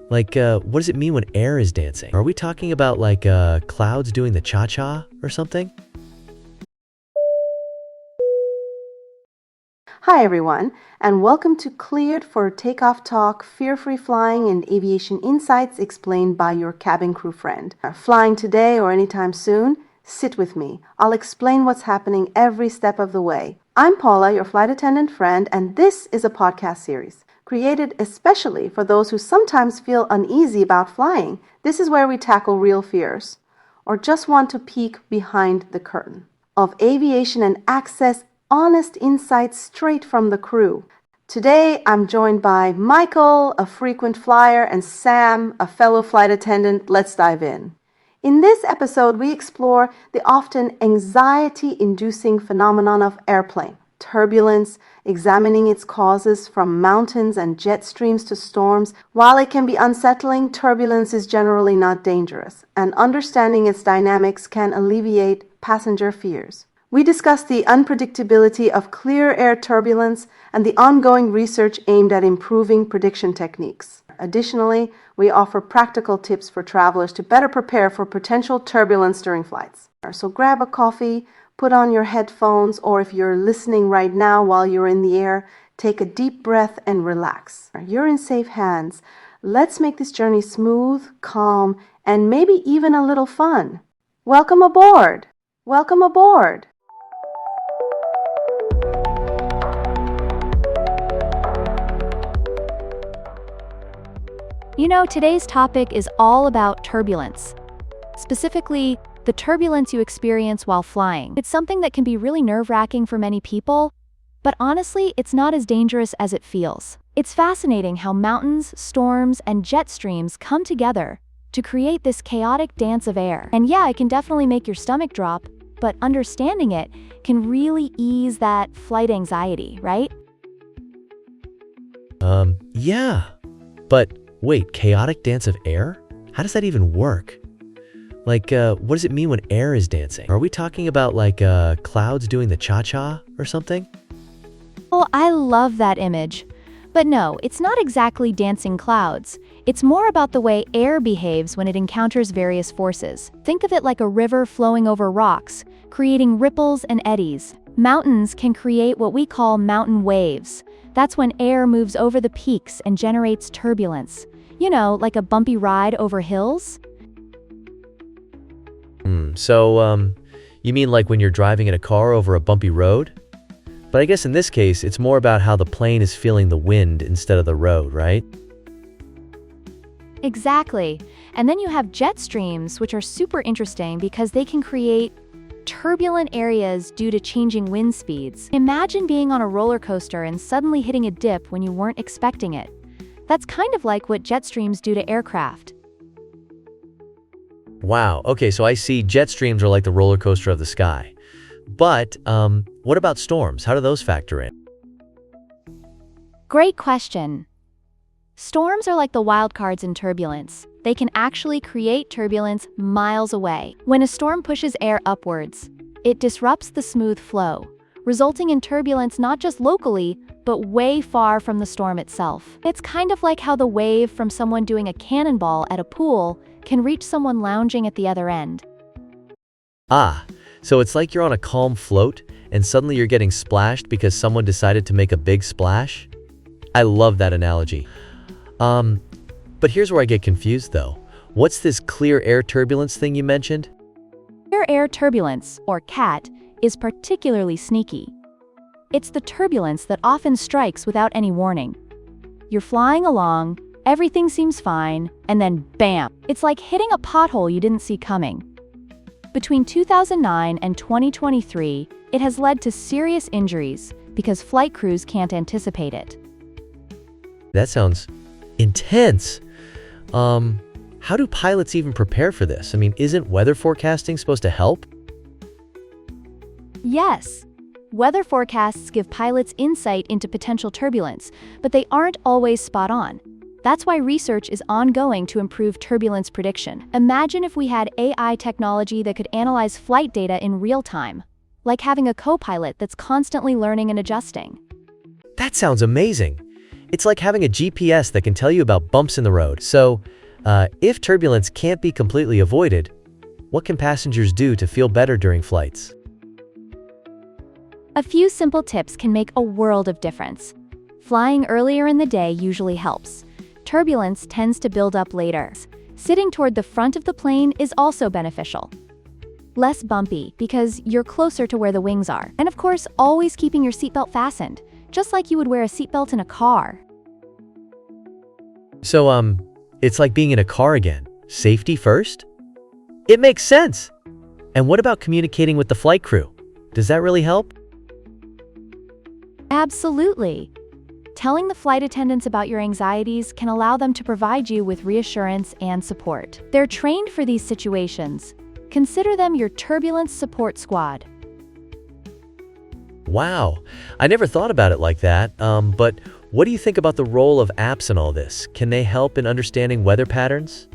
What does it mean when air is dancing? Are we talking about clouds doing the cha-cha or something? Hi everyone, and welcome to Cleared for Takeoff Talk, Fear-Free Flying and Aviation Insights explained by your cabin crew friend. Flying today or anytime soon? Sit with me. I'll explain what's happening every step of the way. I'm Paula, your flight attendant friend, and this is a podcast series created especially for those who sometimes feel uneasy about flying. This is where we tackle real fears, or just want to peek behind the curtain of aviation and access honest insights straight from the crew. Today, I'm joined by Michael, a frequent flyer, and Sam, a fellow flight attendant. Let's dive in. In this episode, we explore the often anxiety-inducing phenomenon of airplane turbulence, examining its causes from mountains and jet streams to storms. While it can be unsettling, turbulence is generally not dangerous, and understanding its dynamics can alleviate passenger fears. We discuss the unpredictability of clear air turbulence and the ongoing research aimed at improving prediction techniques. Additionally, we offer practical tips for travelers to better prepare for potential turbulence during flights. So grab a coffee, put on your headphones, or if you're listening right now while you're in the air, take a deep breath and relax. You're in safe hands. Let's make this journey smooth, calm, and maybe even a little fun. Welcome aboard! Welcome aboard! You know, today's topic is all about turbulence. Specifically, the turbulence you experience while flying. It's something that can be really nerve-wracking for many people, but honestly, it's not as dangerous as it feels. It's fascinating how mountains, storms, and jet streams come together to create this chaotic dance of air. And yeah, it can definitely make your stomach drop, but understanding it can really ease that flight anxiety, right? Yeah. But wait, chaotic dance of air? How does that even work? What does it mean when air is dancing? Are we talking about clouds doing the cha-cha or something? Oh, I love that image. But no, it's not exactly dancing clouds. It's more about the way air behaves when it encounters various forces. Think of it like a river flowing over rocks, creating ripples and eddies. Mountains can create what we call mountain waves. That's when air moves over the peaks and generates turbulence. You know, like a bumpy ride over hills? So, you mean like when you're driving in a car over a bumpy road? But I guess in this case, it's more about how the plane is feeling the wind instead of the road, right? Exactly. And then you have jet streams, which are super interesting because they can create turbulent areas due to changing wind speeds. Imagine being on a roller coaster and suddenly hitting a dip when you weren't expecting it. That's kind of like what jet streams do to aircraft. Wow, okay, so I see jet streams are like the roller coaster of the sky. But, what about storms? How do those factor in? Great question. Storms are like the wild cards in turbulence. They can actually create turbulence miles away. When a storm pushes air upwards, it disrupts the smooth flow, resulting in turbulence not just locally, but way far from the storm itself. It's kind of like how the wave from someone doing a cannonball at a pool can reach someone lounging at the other end. Ah, so it's like you're on a calm float and suddenly you're getting splashed because someone decided to make a big splash? I love that analogy. But here's where I get confused though. What's this clear air turbulence thing you mentioned? Clear air turbulence, or CAT, is particularly sneaky. It's the turbulence that often strikes without any warning. You're flying along, everything seems fine, and then bam! It's like hitting a pothole you didn't see coming. Between 2009 and 2023, it has led to serious injuries because flight crews can't anticipate it. That sounds intense. How do pilots even prepare for this? I mean, isn't weather forecasting supposed to help? Yes. Weather forecasts give pilots insight into potential turbulence, but they aren't always spot on. That's why research is ongoing to improve turbulence prediction. Imagine if we had AI technology that could analyze flight data in real time, like having a co-pilot that's constantly learning and adjusting. That sounds amazing. It's like having a GPS that can tell you about bumps in the road. So, if turbulence can't be completely avoided, what can passengers do to feel better during flights? A few simple tips can make a world of difference. Flying earlier in the day usually helps. Turbulence tends to build up later. Sitting toward the front of the plane is also beneficial. Less bumpy because you're closer to where the wings are. And of course, always keeping your seatbelt fastened, just like you would wear a seatbelt in a car. So, it's like being in a car again. Safety first? It makes sense. And what about communicating with the flight crew? Does that really help? Absolutely. Telling the flight attendants about your anxieties can allow them to provide you with reassurance and support. They're trained for these situations. Consider them your turbulence support squad. Wow, I never thought about it like that. But what do you think about the role of apps in all this? Can they help in understanding weather patterns?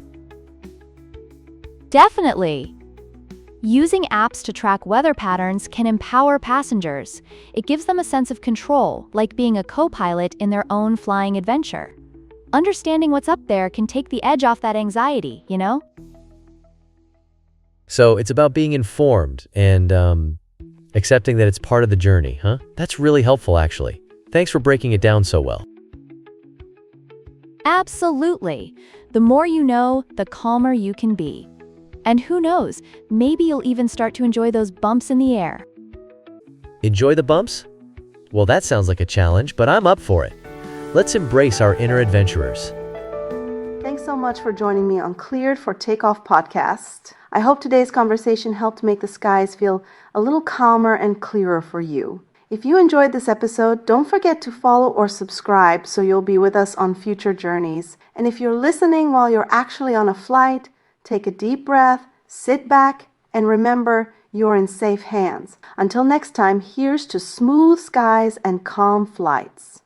Definitely. Using apps to track weather patterns can empower passengers. It gives them a sense of control, like being a co-pilot in their own flying adventure. Understanding what's up there can take the edge off that anxiety, you know? So it's about being informed and accepting that it's part of the journey, huh? That's really helpful, actually. Thanks for breaking it down so well. Absolutely. The more you know, the calmer you can be. And who knows, maybe you'll even start to enjoy those bumps in the air. Enjoy the bumps? Well, that sounds like a challenge, but I'm up for it. Let's embrace our inner adventurers. Thanks so much for joining me on Cleared for Takeoff podcast. I hope today's conversation helped make the skies feel a little calmer and clearer for you. If you enjoyed this episode, don't forget to follow or subscribe so you'll be with us on future journeys. And if you're listening while you're actually on a flight, take a deep breath, sit back, and remember you're in safe hands. Until next time, here's to smooth skies and calm flights.